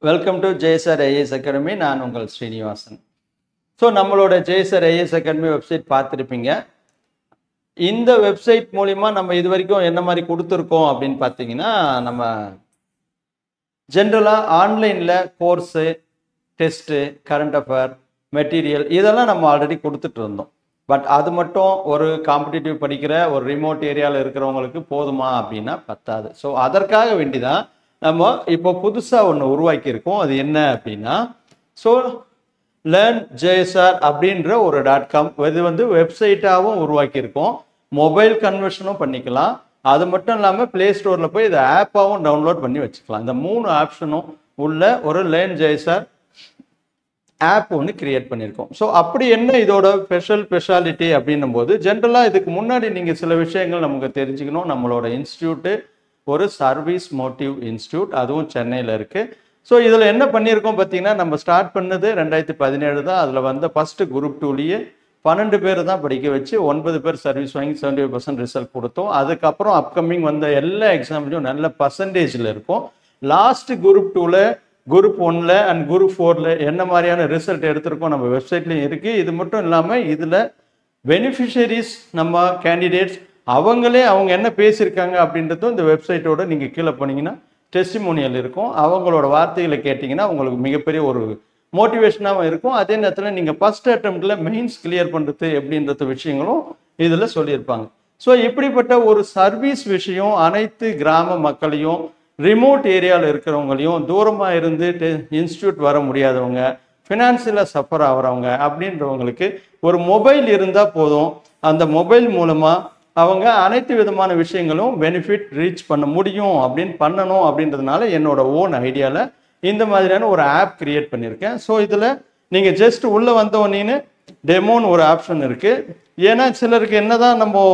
Welcome to Jaisar IAS academy. நான் உங்கள் Srinivasan. So நம்மளோட ஜெய்சர் ஐஏஎஸ் அகாடமி வெப்சைட் பார்த்துருப்பீங்க. இந்த வெப்சைட் மூலிமா நம்ம இது வரைக்கும் என்ன மாதிரி கொடுத்துருக்கோம் அப்படின்னு பார்த்தீங்கன்னா, நம்ம ஜென்ரலாக ஆன்லைனில் course, test, current affair, material இதெல்லாம் நம்ம ஆல்ரெடி கொடுத்துட்டு இருந்தோம். பட் அது மட்டும் ஒரு காம்படிட்டிவ் படிக்கிற ஒரு ரிமோட் ஏரியாவில் இருக்கிறவங்களுக்கு போதுமா அப்படின்னா பத்தாது. ஸோ அதற்காக வேண்டிதான் நம்ம இப்போ புதுசாக ஒன்று உருவாக்கியிருக்கோம். அது என்ன அப்படின்னா, ஸோ லேர்ன் ஜேஎஸ்ஆர் அப்படின்ற ஒரு .com இது வந்து வெப்சைட்டாகவும் உருவாக்கியிருக்கோம். மொபைல் கன்வர்ஷனும் பண்ணிக்கலாம். அது மட்டும் இல்லாமல் ப்ளே ஸ்டோரில் போய் இதை ஆப்பாகவும் டவுன்லோட் பண்ணி வச்சுக்கலாம். இந்த 3 ஆப்ஷனும் உள்ள ஒரு லேர்ன் ஜேஎஸ்ஆர் ஆப் ஒன்று கிரியேட் பண்ணியிருக்கோம். ஸோ அப்படி என்ன இதோட ஸ்பெஷாலிட்டி அப்படின்னும் போது, ஜென்ரலாக இதுக்கு முன்னாடி நீங்கள் சில விஷயங்கள் நமக்கு தெரிஞ்சுக்கணும். நம்மளோட இன்ஸ்டியூட்டு ஒரு சர்வீஸ் மோட்டிவ் இன்ஸ்டியூட், அதுவும் சென்னையில் இருக்குது. ஸோ இதில் என்ன பண்ணியிருக்கோம் பார்த்தீங்கன்னா, நம்ம ஸ்டார்ட் பண்ணது 2017 தான். அதில் வந்து ஃபஸ்ட்டு குரூப் 2லேயே 12 பேர் தான் படிக்க வச்சு 9 பேர் சர்வீஸ் வாங்கி 75% ரிசல்ட் கொடுத்தோம். அதுக்கப்புறம் அப்கமிங் வந்த எல்லா எக்ஸாம்லையும் நல்ல பர்சன்டேஜில் இருக்கும். லாஸ்ட் குரூப் 2ல், குரூப் 1ல் அண்ட் குரூப் 4ல் என்ன மாதிரியான ரிசல்ட் எடுத்திருக்கோம் நம்ம வெப்சைட்லையும் இருக்குது. இது மட்டும் இல்லாமல் இதில் பெனிஃபிஷரிஸ் நம்ம கேண்டிடேட்ஸ் அவங்க என்ன பேசியிருக்காங்க அப்படின்றதும் இந்த வெப்சைட்டோட நீங்கள் கீழே போனீங்கன்னா டெஸ்டிமோனியல் இருக்கும். அவங்களோட வார்த்தைகளை கேட்டிங்கன்னா உங்களுக்கு மிகப்பெரிய ஒரு மோட்டிவேஷனாகவும் இருக்கும். அதே நேரத்தில் நீங்கள் ஃபஸ்ட் அட்டெம்ப்டில் மெயின்ஸ் கிளியர் பண்ணுறது எப்படின்றது விஷயங்களும் இதில் சொல்லியிருப்பாங்க. ஸோ இப்படிப்பட்ட ஒரு சர்வீஸ் விஷயம் அனைத்து கிராம மக்களையும், ரிமோட் ஏரியாவில் இருக்கிறவங்களையும், தூரமாக இருந்து இன்ஸ்டியூட் வர முடியாதவங்க, ஃபினான்சியலாக சஃபர் ஆகிறவங்க அப்படின்றவங்களுக்கு ஒரு மொபைல் இருந்தால் போதும். அந்த மொபைல் மூலமாக அவங்க அனைத்து விதமான விஷயங்களும் பெனிஃபிட் ரீச் பண்ண முடியும் பண்ணணும் அப்படின்றதுனால என்னோட ஓன் ஐடியாவில் இந்த மாதிரியான ஒரு ஆப் கிரியேட் பண்ணியிருக்கேன். ஸோ இதில் நீங்கள் ஜஸ்ட் உள்ளே வந்தோடனே டெமோன்னு ஒரு ஆப்ஷன் இருக்குது. ஏன்னா சிலருக்கு என்னதான் நம்ம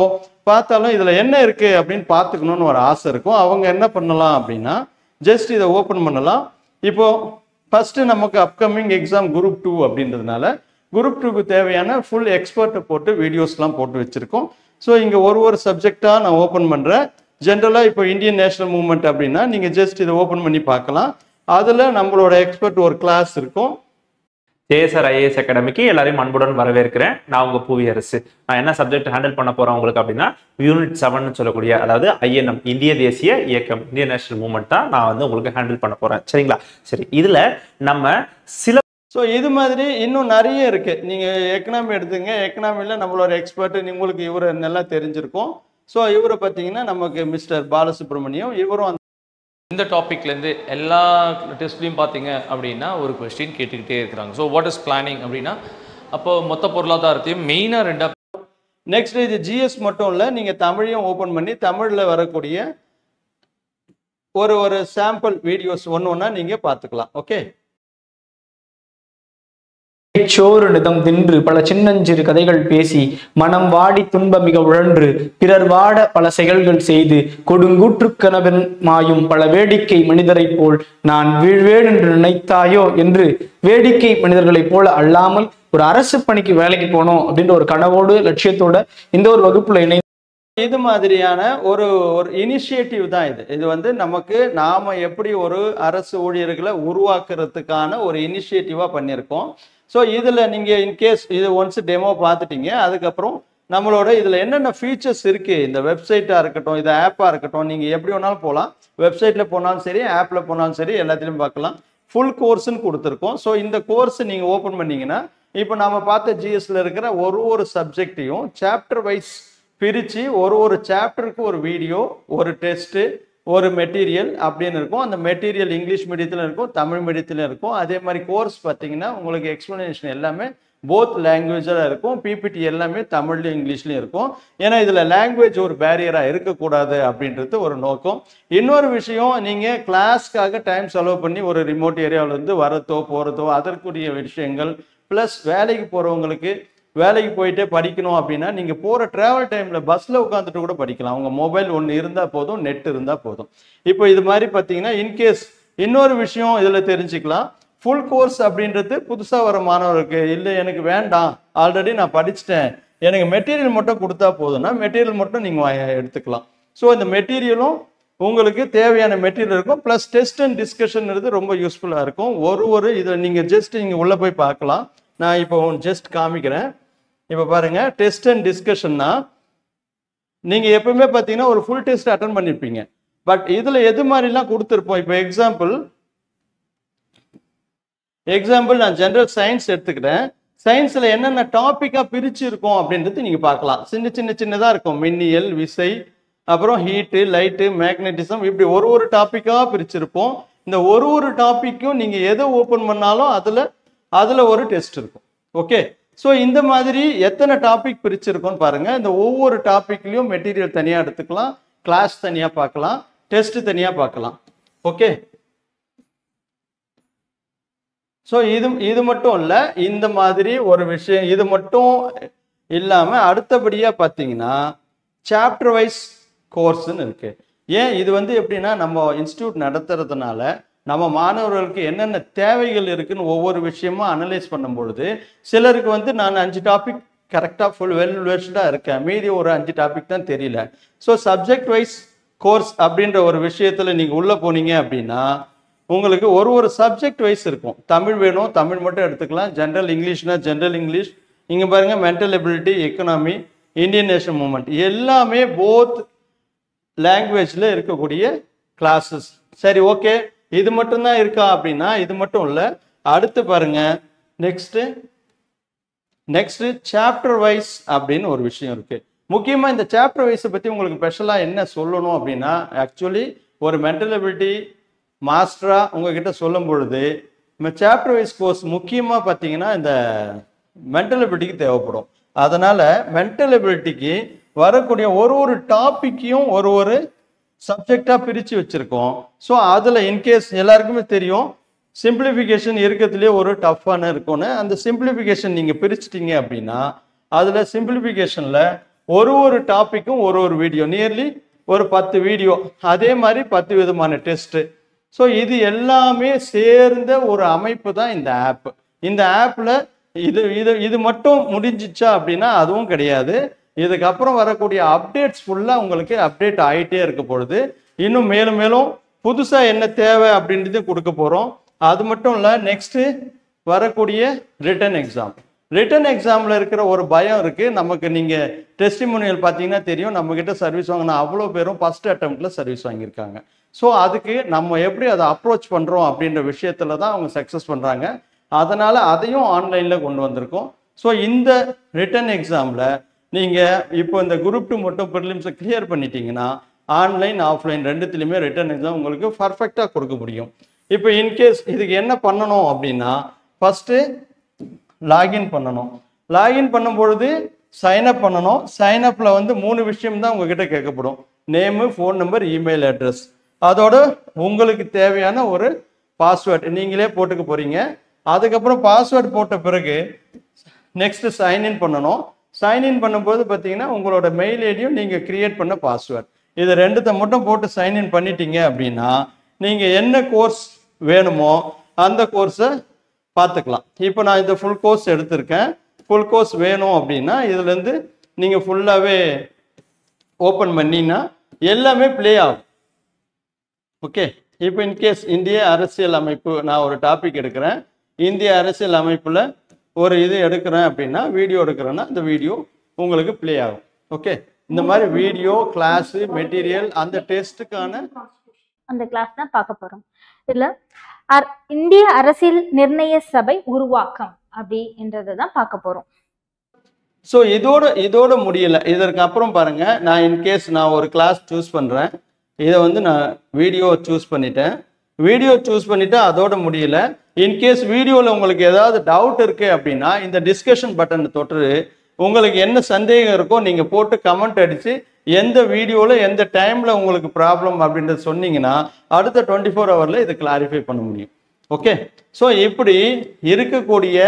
பார்த்தாலும் இதில் என்ன இருக்குது அப்படின்னு பார்த்துக்கணுன்னு ஒரு ஆசை இருக்கும். அவங்க என்ன பண்ணலாம் அப்படின்னா, ஜஸ்ட் இதை ஓப்பன் பண்ணலாம். இப்போது ஃபஸ்ட்டு நமக்கு அப்கமிங் எக்ஸாம் குரூப் 2 அப்படின்றதுனால குரூப் 2க்கு தேவையான ஃபுல் எக்ஸ்பர்ட்டை போட்டு வீடியோஸ்லாம் போட்டு வச்சுருக்கோம். ஸோ இங்கே ஒரு சப்ஜெக்டாக நான் ஓப்பன் பண்ணுறேன். ஜென்ரலாக இப்போ இந்தியன் நேஷனல் மூவ்மெண்ட் அப்படின்னா நீங்கள் ஜஸ்ட் இதை ஓப்பன் பண்ணி பார்க்கலாம். அதில் நம்மளோட எக்ஸ்பர்ட் ஒரு கிளாஸ் இருக்கும். ஜேஎஸ்ஆர் ஐஏஎஸ் அகாடமிக்கு எல்லாரையும் அன்புடன் வரவேற்கிறேன். நான் உங்கள் புவியரசு. நான் என்ன சப்ஜெக்ட் ஹேண்டில் பண்ண போகிறேன் உங்களுக்கு அப்படின்னா, யூனிட் 7 சொல்லக்கூடிய, அதாவது INM இந்திய தேசிய இயக்கம், இந்தியன் நேஷனல் மூவ்மெண்ட் தான் நான் வந்து உங்களுக்கு ஹேண்டில் பண்ண போகிறேன். சரிங்களா? சரி, இதில் நம்ம சில இது மாதிரி இன்னும் நிறைய இருக்குது. நீங்கள் எக்கனாமி எடுத்துங்க. எக்கனாமியில் நம்மளோட எக்ஸ்பர்ட் உங்களுக்கு இவர் நல்லா தெரிஞ்சிருக்கும். ஸோ இவரை பார்த்தீங்கன்னா நமக்கு மிஸ்டர் பாலசுப்ரமணியம். இவரும் இந்த டாப்பிக்லேருந்து எல்லா டெஸ்ட்லையும் பார்த்தீங்க அப்படின்னா ஒரு கொஸ்டின் கேட்டுக்கிட்டே இருக்கிறாங்க. ஸோ வாட் இஸ் பிளானிங் அப்படின்னா, அப்போ மொத்த பொருளாதாரத்தையும் மெயினாக 2 நெக்ஸ்ட் இது ஜிஎஸ் மட்டும் இல்லை, நீங்கள் தமிழையும் ஓப்பன் பண்ணி தமிழில் வரக்கூடிய ஒரு சாம்பிள் வீடியோஸ் ஒன்று நீங்கள் பார்த்துக்கலாம். ஓகே. சோறு நிதம் தின்று பல சின்னஞ்சிறு கதைகள் பேசி மனம் வாடி துன்ப மிக உழன்று பிறர் வாட பல செயல்கள் செய்து கொடுங்கூற்று கனவன் மாயும் பல வேடிக்கை மனிதரை போல் நான் வீழ்வேன் என்று நினைத்தாயோ என்று வேடிக்கை மனிதர்களைப் போல அல்லாமல் ஒரு அரசு பணிக்கு வேலைக்கு போனோம் அப்படின்ற ஒரு கனவோடு லட்சியத்தோட இந்த ஒரு வகுப்புல இது மாதிரியான ஒரு இனிஷியேட்டிவ் தான் இது வந்து நமக்கு நாம எப்படி ஒரு அரசு ஊழியர்களை உருவாக்குறதுக்கான ஒரு இனிஷியேட்டிவா பண்ணியிருக்கோம். ஸோ இதில் நீங்கள் இன்கேஸ் இது ஒன்ஸ் டெமோ பார்த்துட்டீங்க, அதுக்கப்புறம் நம்மளோட இதில் என்னென்ன ஃபீச்சர்ஸ் இருக்குது, இந்த வெப்சைட்டாக இருக்கட்டும், இது ஆப்பாக இருக்கட்டும், நீங்கள் எப்படி வேணாலும் போகலாம். வெப்சைட்டில் போனாலும் சரி, ஆப்பில் போனாலும் சரி, எல்லாத்துலேயும் பார்க்கலாம். ஃபுல் கோர்ஸ்ன்னு கொடுத்துருக்கோம். ஸோ இந்த கோர்ஸ் நீங்கள் ஓப்பன் பண்ணிங்கன்னா, இப்போ நம்ம பார்த்த ஜிஎஸ்ல இருக்கிற ஒரு சப்ஜெக்டையும் சாப்டர் வைஸ் பிரித்து ஒரு சாப்டருக்கு ஒரு வீடியோ, ஒரு டெஸ்ட்டு, ஒரு மெட்டீரியல் அப்படின்னு இருக்கும். அந்த மெட்டீரியல் இங்கிலீஷ் மீடியத்தில் இருக்கும், தமிழ் மீடியத்தில் இருக்கும். அதே மாதிரி கோர்ஸ் பார்த்தீங்கன்னா உங்களுக்கு எக்ஸ்ப்ளனேஷன் எல்லாமே போத் லாங்குவேஜில் இருக்கும். பிபிடி எல்லாமே தமிழ்லையும் இங்கிலீஷ்லையும் இருக்கும். ஏன்னா இதில் லாங்குவேஜ் ஒரு பேரியராக இருக்கக்கூடாது அப்படின்றது ஒரு நோக்கம். இன்னொரு விஷயம், நீங்கள் கிளாஸ்க்காக டைம் செலவு பண்ணி ஒரு ரிமோட் ஏரியாவிலேருந்து வரதோ போகிறதோ அதற்குரிய விஷயங்கள், ப்ளஸ் வேலைக்கு போகிறவங்களுக்கு வேலைக்கு போயிட்டே படிக்கணும் அப்படின்னா நீங்கள் போகிற ட்ராவல் டைமில் பஸ்ஸில் உட்காந்துட்டு கூட படிக்கலாம். உங்கள் மொபைல் ஒன்று இருந்தால் போதும், நெட் இருந்தால் போதும். இப்போ இது மாதிரி பார்த்தீங்கன்னா இன்கேஸ் இன்னொரு விஷயம் இதில் தெரிஞ்சுக்கலாம். ஃபுல் கோர்ஸ் அப்படின்றது புதுசாக வர மாணவருக்கு இல்லை, எனக்கு வேண்டாம், ஆல்ரெடி நான் படிச்சுட்டேன், எனக்கு மெட்டீரியல் மட்டும் கொடுத்தா போதும்னா மெட்டீரியல் மட்டும் நீங்கள் எடுத்துக்கலாம். ஸோ இந்த மெட்டீரியலும் உங்களுக்கு தேவையான மெட்டீரியல் இருக்கும். ப்ளஸ் டெஸ்ட் அண்ட் டிஸ்கஷன் ரொம்ப யூஸ்ஃபுல்லாக இருக்கும். ஒரு இதை நீங்கள் ஜஸ்ட் நீங்கள் உள்ளே போய் பார்க்கலாம். நான் இப்போ ஜஸ்ட் காமிக்கிறேன். இப்போ பாருங்க, டெஸ்ட் அண்ட் டிஸ்கஷன்னா நீங்கள் எப்பவுமே பார்த்தீங்கன்னா ஒரு ஃபுல் டெஸ்ட் அட்டன் பண்ணியிருப்பீங்க. பட் இதில் எது மாதிரிலாம் கொடுத்துருப்போம். இப்போ எக்ஸாம்பிள் நான் ஜென்ரல் சயின்ஸ் எடுத்துக்கிறேன். சயின்ஸில் என்னென்ன டாப்பிக்காக பிரிச்சு இருக்கும் அப்படின்றது நீங்கள் பார்க்கலாம். சின்னதாக இருக்கும். மின்னியல், விசை, அப்புறம் ஹீட்டு, லைட்டு, மேக்னட்டிசம், இப்படி ஒரு டாப்பிக்காக பிரிச்சிருப்போம். இந்த ஒரு டாப்பிக்கும் நீங்கள் எதை ஓப்பன் பண்ணாலும் அதில் ஒரு டெஸ்ட் இருக்கும். ஓகே, ஸோ இந்த மாதிரி எத்தனை டாபிக் பிரிச்சிருக்கோன்னு பாருங்க. இந்த ஒவ்வொரு டாபிக்லையும் மெட்டீரியல் தனியாக எடுத்துக்கலாம், கிளாஸ் தனியாக பார்க்கலாம், டெஸ்ட் தனியாக பார்க்கலாம். ஓகே, ஸோ இது மட்டும் இல்லை, இந்த மாதிரி ஒரு விஷயம். இது மட்டும் இல்லாமல் அடுத்தபடியாக பார்த்தீங்கன்னா சாப்டர் வைஸ் கோர்ஸ்ன்னு இருக்கு. ஏன் இது எப்படின்னா நம்ம இன்ஸ்டியூட் நடத்துறதுனால நம்ம மாணவர்களுக்கு என்னென்ன தேவைகள் இருக்குன்னு ஒவ்வொரு விஷயமா அனலைஸ் பண்ணும் பொழுது சிலருக்கு நான் 5 டாபிக் கரெக்டாக ஃபுல் வெல்வெர்ஸ்டாக இருக்கேன், மீதி ஒரு 5 டாபிக் தான் தெரியல. ஸோ சப்ஜெக்ட் வைஸ் கோர்ஸ் அப்படின்ற ஒரு விஷயத்தில் நீங்கள் உள்ளே போனீங்க அப்படின்னா உங்களுக்கு ஒரு சப்ஜெக்ட் வைஸ் இருக்கும். தமிழ் வேணும், தமிழ் மட்டும் எடுத்துக்கலாம். ஜென்ரல் இங்கிலீஷ்னா ஜென்ரல் இங்கிலீஷ். இங்கே பாருங்க, mental ability, economy, Indian national movement, எல்லாமே போத் லாங்குவேஜில் இருக்கக்கூடிய கிளாஸஸ். சரி, ஓகே, இது மட்டும்தான் இருக்கா அப்படின்னா இது மட்டும் இல்லை. அடுத்து பாருங்க, நெக்ஸ்ட் சாப்டர் வைஸ் அப்படின்னு ஒரு விஷயம் இருக்கு. முக்கியமாக இந்த சாப்டர் வைஸை பற்றி உங்களுக்கு ஸ்பெஷலாக என்ன சொல்லணும் அப்படின்னா, ஆக்சுவலி ஒரு மென்டல் எபிலிட்டி மாஸ்டரா உங்ககிட்ட சொல்லும் பொழுது சாப்டர் வைஸ் கோர்ஸ் முக்கியமாக பார்த்தீங்கன்னா இந்த மென்டல் எபிலிட்டிக்கு தேவைப்படும். அதனால மென்டல் எபிலிட்டிக்கு வரக்கூடிய ஒரு டாப்பிக்கையும் ஒரு சப்ஜெக்டாக பிரித்து வச்சுருக்கோம். ஸோ அதில் இன்கேஸ் எல்லாருக்குமே தெரியும் சிம்பிளிஃபிகேஷன் இருக்கிறதுலே ஒரு டஃப்பான இருக்கும்னு. அந்த சிம்பிளிஃபிகேஷன் நீங்கள் பிரிச்சிட்டிங்க அப்படின்னா அதில் சிம்பிளிஃபிகேஷனில் ஒரு டாப்பிக்கும் ஒரு வீடியோ, நியர்லி ஒரு 10 வீடியோ, அதே மாதிரி 10 விதமான டெஸ்ட்டு. ஸோ இது எல்லாமே சேர்ந்த ஒரு அமைப்பு தான் இந்த ஆப். இந்த ஆப்பில் இது மட்டும் முடிஞ்சிச்சா அப்படின்னா அதுவும் கிடையாது. இதுக்கப்புறம் வரக்கூடிய அப்டேட்ஸ் ஃபுல்லாக உங்களுக்கு அப்டேட் ஆகிட்டே இருக்க பொழுது இன்னும் மேலும் மேலும் புதுசாக என்ன தேவை அப்படின்றது கொடுக்க போகிறோம். அது மட்டும் இல்லை, நெக்ஸ்ட்டு வரக்கூடிய ரிட்டன் எக்ஸாமில் இருக்கிற ஒரு பயம் இருக்குது நமக்கு. நீங்கள் டெஸ்டிமோனியல் பார்த்தீங்கன்னா தெரியும், நம்மக்கிட்ட சர்வீஸ் வாங்கினா அவ்வளோ பேரும் ஃபஸ்ட் அட்டெம்ப்டில் சர்வீஸ் வாங்கியிருக்காங்க. ஸோ அதுக்கு நம்ம எப்படி அதை அப்ரோச் பண்ணுறோம் அப்படின்ற விஷயத்தில் தான் அவங்க சக்ஸஸ் பண்ணுறாங்க. அதனால் அதையும் ஆன்லைனில் கொண்டு வந்திருக்கோம். ஸோ இந்த ரிட்டன் எக்ஸாமில் நீங்கள் இப்போ இந்த குரூப் 2 மட்டும் ப்ரிலிம்ஸை கிளியர் பண்ணிட்டீங்கன்னா ஆன்லைன் ஆஃப்லைன் ரெண்டுத்துலையுமே ரிட்டன் எக்ஸாம் உங்களுக்கு பர்ஃபெக்டாக கொடுக்க முடியும். இப்போ இன்கேஸ் இதுக்கு என்ன பண்ணணும் அப்படின்னா, ஃபஸ்ட்டு லாகின் பண்ணணும். லாகின் பண்ணும்பொழுது சைன்அப் பண்ணணும். சைன்அப்பில் 3 விஷயம் தான் உங்ககிட்ட கேட்கப்படும். Name, phone number, email address, அதோட உங்களுக்கு தேவையான ஒரு பாஸ்வேர்டு நீங்களே போட்டுக்க போகிறீங்க. அதுக்கப்புறம் பாஸ்வேர்டு போட்ட பிறகு நெக்ஸ்ட்டு சைன்இன் பண்ணணும். சைன்இன் பண்ணும்போது பார்த்தீங்கன்னா உங்களோட மெயில் ஐடியும் நீங்கள் கிரியேட் பண்ண பாஸ்வேர்டு, இது 2த்தை மட்டும் போட்டு சைன்இன் பண்ணிட்டீங்க அப்படின்னா நீங்கள் என்ன கோர்ஸ் வேணுமோ அந்த கோர்ஸை பார்த்துக்கலாம். இப்போ நான் இந்த ஃபுல் கோர்ஸ் எடுத்திருக்கேன். ஃபுல் கோர்ஸ் வேணும் அப்படின்னா இதுலேருந்து நீங்கள் ஃபுல்லாகவே ஓப்பன் பண்ணினா எல்லாமே ப்ளே ஆகும். ஓகே, இப்போ இன்கேஸ் இந்திய அரசியல் அமைப்பு நான் ஒரு டாபிக் எடுக்கிறேன், இந்திய அரசியல் அமைப்பில் ஒரு இது எடுக்கிறேன் அப்படின்னா வீடியோ எடுக்கிறேன்னா இந்த வீடியோ உங்களுக்கு ப்ளே ஆகும். ஓகே, இந்த மாதிரி வீடியோ, கிளாஸு, மெட்டீரியல், அந்த டெஸ்ட்டுக்கான அந்த கிளாஸ் தான் பார்க்க போகிறோம். இதில் இந்திய அரசியல் நிர்ணய சபை உருவாக்கம் அப்படின்றத தான் பார்க்க போகிறோம். ஸோ இதோட முடியலை. இதற்கு அப்புறம் பாருங்க, நான் இன்கேஸ் நான் ஒரு கிளாஸ் சூஸ் பண்ணுறேன், இதை நான் வீடியோ சூஸ் பண்ணிவிட்டு அதோட முடியல. இன்கேஸ் வீடியோவில் உங்களுக்கு ஏதாவது டவுட் இருக்குது அப்படின்னா இந்த டிஸ்கஷன் பட்டனை தொட்டு உங்களுக்கு என்ன சந்தேகம் இருக்கோ நீங்கள் போட்டு கமெண்ட் அடித்து எந்த வீடியோவில் எந்த டைமில் உங்களுக்கு ப்ராப்ளம் அப்படின்றத சொன்னீங்கன்னா அடுத்த 24 ஹவரில் இதை கிளாரிஃபை பண்ண முடியும். ஓகே, ஸோ இப்படி இருக்கக்கூடிய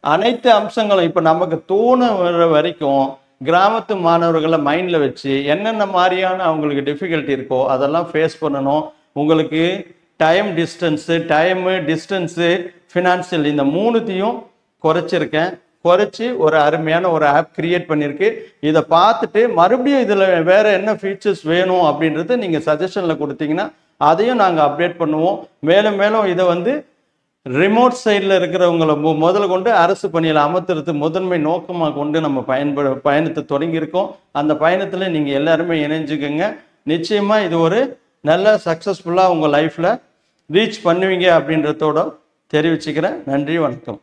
அனைத்து அம்சங்களும் இப்போ நமக்கு தோணுற வரைக்கும் கிராமத்து மாணவர்களை மைண்டில் வச்சு என்னென்ன மாதிரியான அவங்களுக்கு டிஃபிகல்ட்டி இருக்கோ அதெல்லாம் ஃபேஸ் பண்ணணும். உங்களுக்கு டிஸ்டன்ஸு, ஃபினான்சியல், இந்த 3த்தையும் குறைச்சிருக்கேன். குறைச்சி ஒரு அருமையான ஒரு ஆப் கிரியேட் பண்ணியிருக்கு. இதை பார்த்துட்டு மறுபடியும் இதில் வேற என்ன ஃபீச்சர்ஸ் வேணும் அப்படின்றத நீங்கள் சஜஷனில் கொடுத்தீங்கன்னா அதையும் நாங்கள் அப்டேட் பண்ணுவோம். மேலும் மேலும் இதை வந்து ரிமோட் சைடில் இருக்கிறவங்களை முதல்ல கொண்டு அரசு பணியில் அமர்த்துறது முதன்மை நோக்கமாக கொண்டு நம்ம பயணத்தை தொடங்கியிருக்கோம். அந்த பயணத்தில் நீங்கள் எல்லாருமே இணைஞ்சுக்கோங்க. நிச்சயமாக இது ஒரு நல்ல சக்ஸஸ்ஃபுல்லாக உங்கள் லைஃப்பில் ரீச் பண்ணுவீங்க அப்படின்றதோட தெரிவிச்சுக்கிறேன். நன்றி, வணக்கம்.